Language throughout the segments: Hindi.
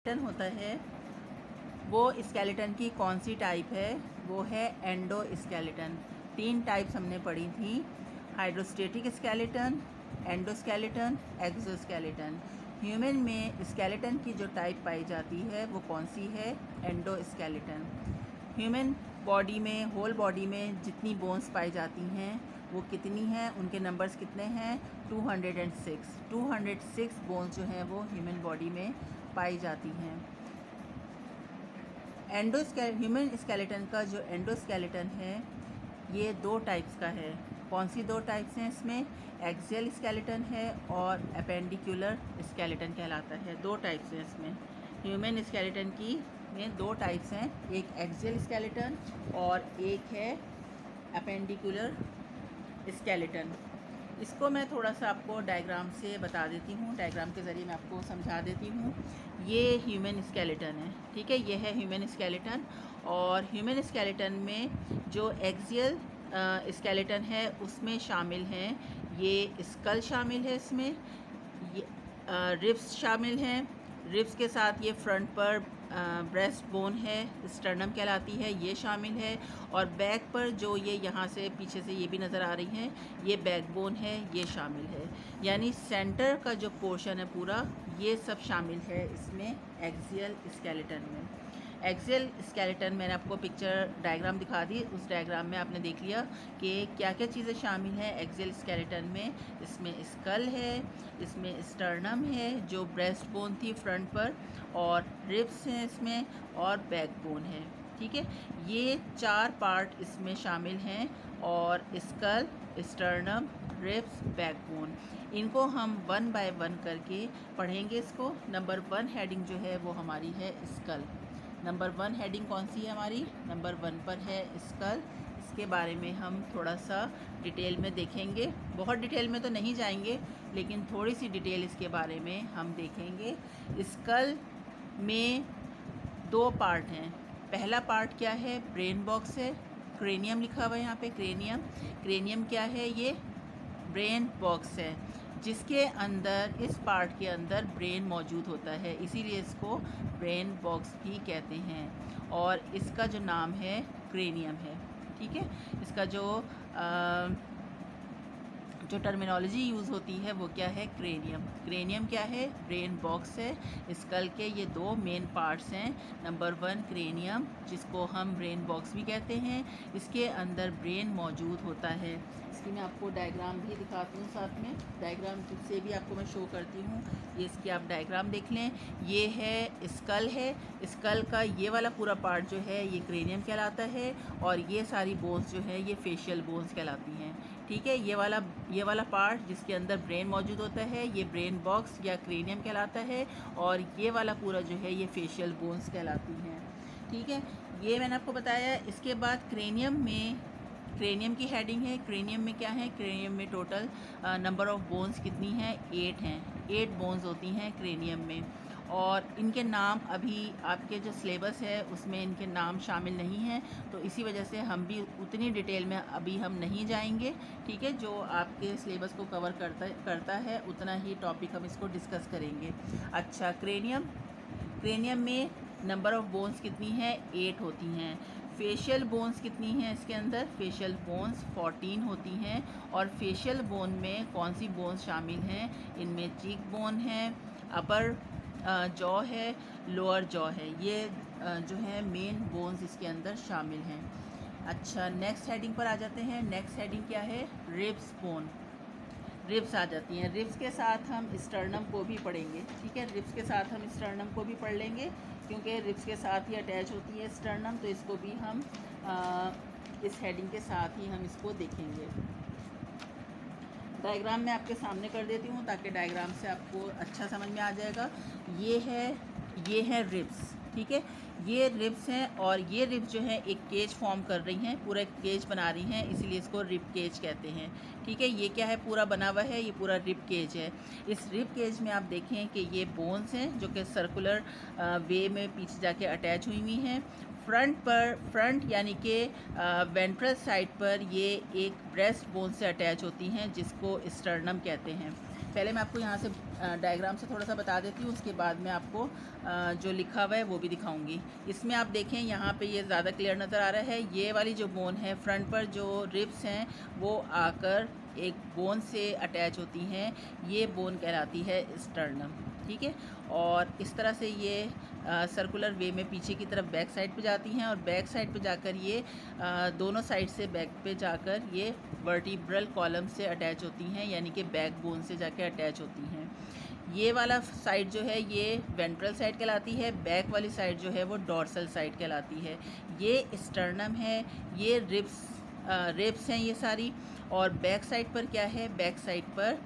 स्केलेटन होता है वो स्केलेटन की कौन सी टाइप है? वो है एंडोस्केलेटन। 3 टाइप्स हमने पढ़ी थी, hydrostatic skeleton, endoskeleton, exoskeleton. Human में स्केलेटन की जो टाइप पाई जाती है वो कौन सी है? एंडोस्केलेटन। ह्यूमन बॉडी में, होल बॉडी में जितनी बोन्स पाई जाती हैं वो कितनी हैं? उनके नंबर्स कितने हैं? 206। 206 बोन्स जो हैं वो ह्यूमन बॉडी में पाई जाती हैं। ह्यूमन स्केलेटन का जो एंडोस्केलेटन है ये 2 टाइप्स का है। कौन सी 2 टाइप्स हैं इसमें? एक्सियल स्केलेटन है और अपेंडिकुलर स्केलेटन कहलाता है। 2 टाइप्स हैं इसमें। ह्यूमन स्केलेटन की में 2 टाइप्स हैं, एक एक्सियल स्केलेटन और एक है अपेंडिकुलर स्केलेटन। इसको मैं थोड़ा सा आपको डायग्राम से बता देती हूँ, डायग्राम के ज़रिए मैं आपको समझा देती हूँ। ये ह्यूमन स्केलेटन है, ठीक है, ये है ह्यूमन स्केलेटन। और ह्यूमन स्केलेटन में जो एक्सियल स्केलेटन है उसमें शामिल हैं, ये स्कल शामिल है इसमें, ये रिब्स शामिल हैं, रिब्स के साथ ये फ्रंट पर ब्रेस्ट बोन है, स्टर्नम कहलाती है, ये शामिल है। और बैक पर जो ये यहाँ से पीछे से ये भी नज़र आ रही हैं, ये बैक बोन है, ये शामिल है। यानी सेंटर का जो पोर्शन है पूरा, ये सब शामिल है इसमें एक्सियल स्केलेटन में। एक्सियल स्केलेटन मैंने आपको पिक्चर डायग्राम दिखा दी, उस डायग्राम में आपने देख लिया कि क्या क्या चीज़ें शामिल हैं एक्सियल स्केलेटन में। इसमें स्कल है, इसमें स्टर्नम है जो ब्रेस्ट बोन थी फ्रंट पर, और रिब्स हैं इसमें, और बैक बोन है, ठीक है। ये 4 पार्ट इसमें शामिल हैं, और स्कल, स्टर्नम, रिब्स, बैकबोन, इनको हम 1 बाय 1 करके पढ़ेंगे इसको। नंबर 1 हेडिंग जो है वो हमारी है स्कल। नंबर 1 हेडिंग कौन सी है हमारी? नंबर 1 पर है स्कल। इसके बारे में हम थोड़ा सा डिटेल में देखेंगे, बहुत डिटेल में तो नहीं जाएंगे लेकिन थोड़ी सी डिटेल इसके बारे में हम देखेंगे। स्कल में 2 पार्ट हैं। पहला पार्ट क्या है? ब्रेन बॉक्स है, क्रेनियम लिखा हुआ है यहाँ पे, क्रेनियम। क्रेनियम क्या है? ये ब्रेन बॉक्स है, जिसके अंदर, इस पार्ट के अंदर ब्रेन मौजूद होता है, इसीलिए इसको ब्रेन बॉक्स भी कहते हैं। और इसका जो नाम है क्रेनियम है, ठीक है। इसका जो टर्मिनोलॉजी यूज़ होती है वो क्या है? क्रेनियम। क्रेनियम क्या है? ब्रेन बॉक्स है। स्कल के ये 2 मेन पार्ट्स हैं। नंबर 1 क्रेनियम, जिसको हम ब्रेन बॉक्स भी कहते हैं, इसके अंदर ब्रेन मौजूद होता है। इसकी मैं आपको डायग्राम भी दिखाती हूँ साथ में, डायग्राम से भी आपको मैं शो करती हूँ। ये इसकी आप डायग्राम देख लें। ये है स्कल है, स्कल का ये वाला पूरा पार्ट जो है ये क्रेनियम कहलाता है, और ये सारी बोन्स जो है ये फेशियल बोन्स कहलाती हैं, ठीक है। ये वाला पार्ट जिसके अंदर ब्रेन मौजूद होता है ये ब्रेन बॉक्स या क्रेनियम कहलाता है, और ये वाला पूरा जो है ये फेशियल बोन्स कहलाती हैं, ठीक है। ये मैंने आपको बताया। इसके बाद क्रेनियम की हेडिंग है। क्रेनियम में क्या है? क्रेनियम में टोटल नंबर ऑफ़ बोन्स कितनी हैं? 8 हैं। 8 बोन्स होती हैं क्रेनियम में, और इनके नाम अभी आपके जो सिलेबस है उसमें इनके नाम शामिल नहीं हैं, तो इसी वजह से हम भी उतनी डिटेल में अभी हम नहीं जाएंगे, ठीक है। जो आपके सिलेबस को कवर करता है उतना ही टॉपिक हम इसको डिस्कस करेंगे। अच्छा, क्रेनियम में नंबर ऑफ़ बोन्स कितनी हैं? 8 होती हैं। फेशियल बोन्स कितनी हैं इसके अंदर? फेशियल बोन्स 14 होती हैं। और फेशियल बोन में कौन सी बोन्स शामिल हैं? इनमें चीक बोन है, अपर जॉ है, लोअर जॉ है, ये जो है मेन बोन्स इसके अंदर शामिल हैं। अच्छा, नेक्स्ट हेडिंग पर आ जाते हैं। नेक्स्ट हेडिंग क्या है? Ribs bone. रिब्स आ जाती हैं। रिब्स के साथ हम स्टर्नम को भी पढ़ेंगे, ठीक है। रिब्स के साथ हम स्टर्नम को भी पढ़ लेंगे, क्योंकि रिब्स के साथ ही अटैच होती है स्टर्नम, तो इसको भी हम इस हेडिंग के साथ ही हम इसको देखेंगे। डायग्राम मैं आपके सामने कर देती हूँ ताकि डायग्राम से आपको अच्छा समझ में आ जाएगा। ये है रिब्स, ठीक है। ये रिब्स हैं, और ये रिब्स जो है एक केज फॉर्म कर रही हैं, पूरा एक केज बना रही हैं, इसीलिए इसको रिब केज कहते हैं, ठीक है। ये क्या है? पूरा बना हुआ है, ये पूरा रिब केज है। इस रिब केज में आप देखें कि ये बोन्स हैं जो कि सर्कुलर वे में पीछे जाके अटैच हुई हुई हैं। फ्रंट यानी कि वेंट्रल साइड पर ये एक ब्रेस्ट बोन से अटैच होती हैं, जिसको स्टर्नम कहते हैं। पहले मैं आपको यहाँ से डायग्राम से थोड़ा सा बता देती हूँ, उसके बाद मैं आपको जो लिखा हुआ है वो भी दिखाऊंगी। इसमें आप देखें यहाँ पे ये ज़्यादा क्लियर नज़र आ रहा है। ये वाली जो बोन है फ्रंट पर, जो रिब्स हैं वो आकर एक बोन से अटैच होती हैं, ये बोन कहलाती है स्टर्नम, ठीक है। और इस तरह से ये सर्कुलर वे में पीछे की तरफ बैक साइड पे जाती हैं, और बैक साइड पे जाकर ये दोनों साइड से बैक पे जाकर ये वर्टिब्रल कॉलम से अटैच होती हैं, यानी कि बैक बोन से जाकर अटैच होती हैं। ये वाला साइड जो है ये वेंट्रल साइड कहलाती है, बैक वाली साइड जो है वो डॉर्सल साइड कहलाती है। ये स्टर्नम है, ये रिब्स हैं ये सारी। और बैक साइड पर क्या है, बैक साइड पर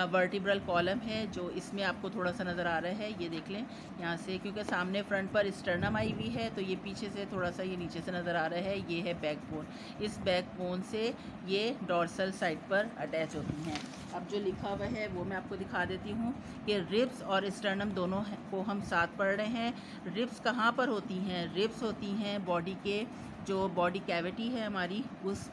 वर्टिब्रल कॉलम है, जो इसमें आपको थोड़ा सा नज़र आ रहा है, ये देख लें यहाँ से, क्योंकि सामने फ्रंट पर स्टर्नम आई हुई है तो ये पीछे से थोड़ा सा ये नीचे से नज़र आ रहा है, ये है बैक बोन। इस बैक बोन से ये डॉर्सल साइड पर अटैच होती हैं। अब जो लिखा हुआ है वो मैं आपको दिखा देती हूँ कि रिब्स और स्टर्नम दोनों को हम साथ पढ़ रहे हैं। रिब्स कहाँ पर होती हैं, रिब्स होती हैं बॉडी के, जो बॉडी कैविटी है हमारी, उस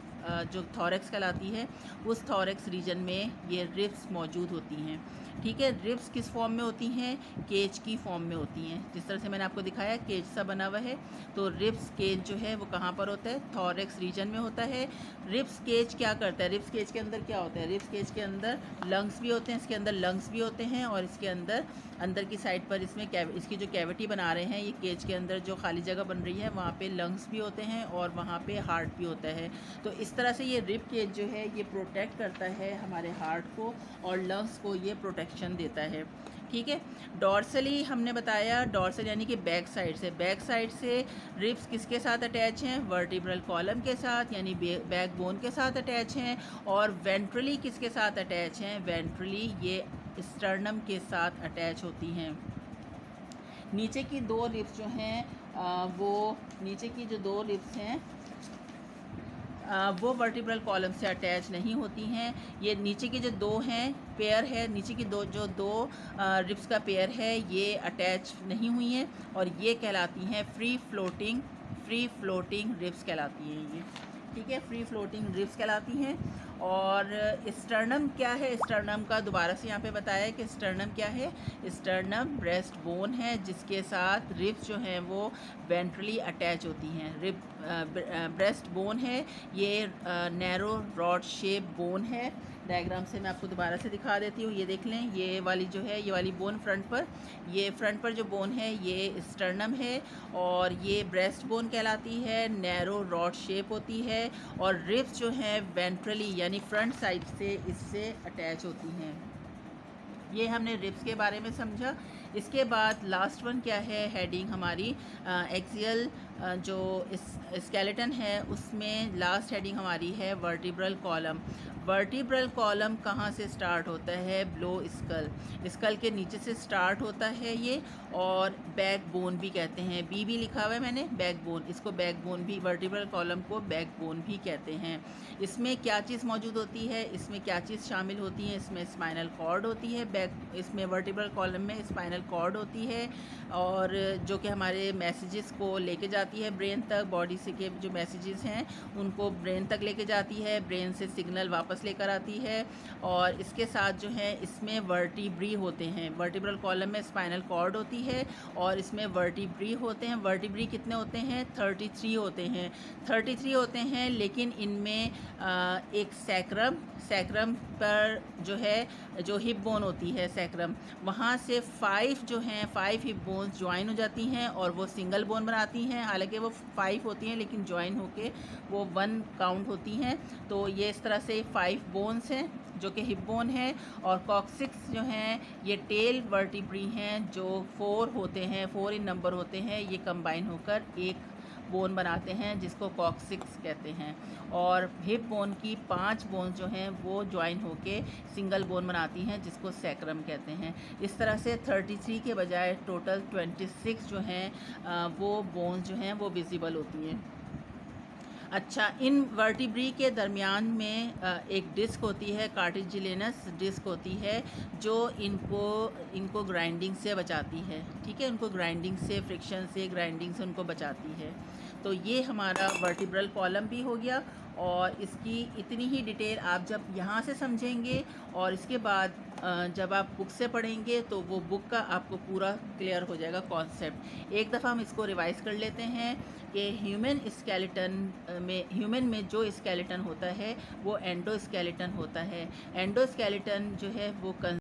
जो थॉरेक्स कहलाती है, उस थॉरेक्स रीजन में ये रिब्स मौजूद होती हैं, ठीक है। रिब्स किस फॉर्म में होती हैं, केज की फॉर्म में होती हैं। जिस तरह से मैंने आपको दिखाया केज सा बना हुआ है, तो रिब्स केज जो है वो कहाँ पर होता है, थॉरेक्स रीजन में होता है। रिब्स केज क्या करता है, रिब्स केज के अंदर क्या होता है, रिब्स केज के अंदर लंग्स भी होते हैं, इसके अंदर लंग्स भी होते हैं, और इसके अंदर की साइड पर इसमें इसकी जो कैविटी बना रहे हैं, ये केज के अंदर जो खाली जगह बन रही है वहाँ पे लंग्स भी होते हैं और वहाँ पे हार्ट भी होता है। तो इस तरह से ये रिब केज जो है ये प्रोटेक्ट करता है हमारे हार्ट को, और लंग्स को ये प्रोटेक्शन देता है, ठीक है। डॉर्सली हमने बताया, डॉर्सल यानी कि बैक साइड से रिब्स किसके साथ अटैच हैं, वर्टिब्रल कॉलम के साथ, यानी बैक बोन के साथ अटैच हैं। और वेंट्रली किसके साथ अटैच हैं, वेंट्रली ये स्टर्नम के साथ अटैच होती हैं। नीचे की दो रिब्स जो हैं वो नीचे की जो दो रिब्स हैं वो वर्टिब्रल कॉलम से अटैच नहीं होती हैं। ये नीचे की जो दो हैं पेयर है, नीचे की दो रिब्स का पेयर है, ये अटैच नहीं हुई हैं, और ये कहलाती हैं फ्री फ्लोटिंग रिब्स कहलाती हैं ये, ठीक है। फ्री फ्लोटिंग रिब्स कहलाती हैं। और स्टर्नम क्या है, स्टर्नम का दोबारा से यहाँ पे बताया है कि स्टर्नम क्या है, स्टर्नम ब्रेस्ट बोन है जिसके साथ रिब्स जो हैं वो वेंट्रली अटैच होती हैं। ब्रेस्ट बोन है, ये नैरो रॉड शेप बोन है। डायग्राम से मैं आपको दोबारा से दिखा देती हूँ, ये देख लें, ये वाली जो है ये वाली बोन फ्रंट पर जो बोन है ये स्टर्नम है, और ये ब्रेस्ट बोन कहलाती है, नैरो रॉड शेप होती है, और रिब्स जो हैं वेंट्रली यानी फ्रंट साइड से इससे अटैच होती हैं। ये हमने रिब्स के बारे में समझा। इसके बाद लास्ट वन क्या है, हेडिंग हमारी एक्सियल जो स्केलेटन है उसमें लास्ट हेडिंग हमारी है वर्टिब्रल कॉलम। वर्टिब्रल कॉलम कहाँ से स्टार्ट होता है, ब्लो स्कल के नीचे से स्टार्ट होता है ये, और बैक बोन भी कहते हैं, बी लिखा हुआ है मैंने, बैक बोन, इसको बैक बोन भी, वर्टिब्रल कॉलम को बैक बोन भी कहते हैं। इसमें क्या चीज़ मौजूद होती है, इसमें क्या चीज़ शामिल होती है, इसमें स्पाइनल कॉर्ड होती है, इसमें वर्टिब्रल कॉलम में स्पाइनल कॉर्ड होती है, और जो कि हमारे मैसेजेस को लेके जाती है ब्रेन तक, बॉडी से के जो मैसेजेस हैं उनको ब्रेन तक लेके जाती है, ब्रेन से सिग्नल वापस लेकर आती है। और इसके साथ जो है इसमें वर्टिब्री होते हैं, वर्टिब्रल कॉलम में स्पाइनल कॉर्ड होती है और इसमें वर्टिब्री होते हैं। वर्टिब्री कितने होते हैं, 33 होते हैं, लेकिन इनमें एक सैक्रम पर जो है जो हिप बोन होती है सैक्रम, वहाँ से 5 हिप बोन्स ज्वाइन हो जाती हैं और वो सिंगल बोन बनाती हैं। हालांकि वो 5 होती हैं लेकिन ज्वाइन होके वो 1 काउंट होती हैं। तो ये इस तरह से 5 बोन्स हैं जो कि हिप बोन है, और कॉक्सिक्स जो हैं ये टेल वर्टिब्री हैं जो 4 होते हैं, 4 इन नंबर होते हैं, ये कंबाइन होकर एक बोन बनाते हैं जिसको कॉक्सिक्स कहते हैं। और हिप बोन की 5 बोन जो हैं वो ज्वाइन होके सिंगल बोन बनाती हैं जिसको सैक्रम कहते हैं। इस तरह से 33 के बजाय टोटल 26 जो हैं वो बोन्स जो हैं वो विजिबल होती हैं। अच्छा, इन वर्टिब्री के दरमियान में एक डिस्क होती है, कार्टिलेजिनस डिस्क होती है जो इनको ग्राइंडिंग से बचाती है, ठीक है, उनको ग्राइंडिंग से, फ्रिक्शन से, ग्राइंडिंग से उनको बचाती है। तो ये हमारा वर्टिब्रल कॉलम भी हो गया। और इसकी इतनी ही डिटेल आप जब यहाँ से समझेंगे और इसके बाद जब आप बुक से पढ़ेंगे तो वो बुक का आपको पूरा क्लियर हो जाएगा कॉन्सेप्ट। एक दफ़ा हम इसको रिवाइज़ कर लेते हैं कि ह्यूमन में जो स्केलेटन होता है वो एंडोस्केलेटन होता है। एंडोस्केलेटन जो है वो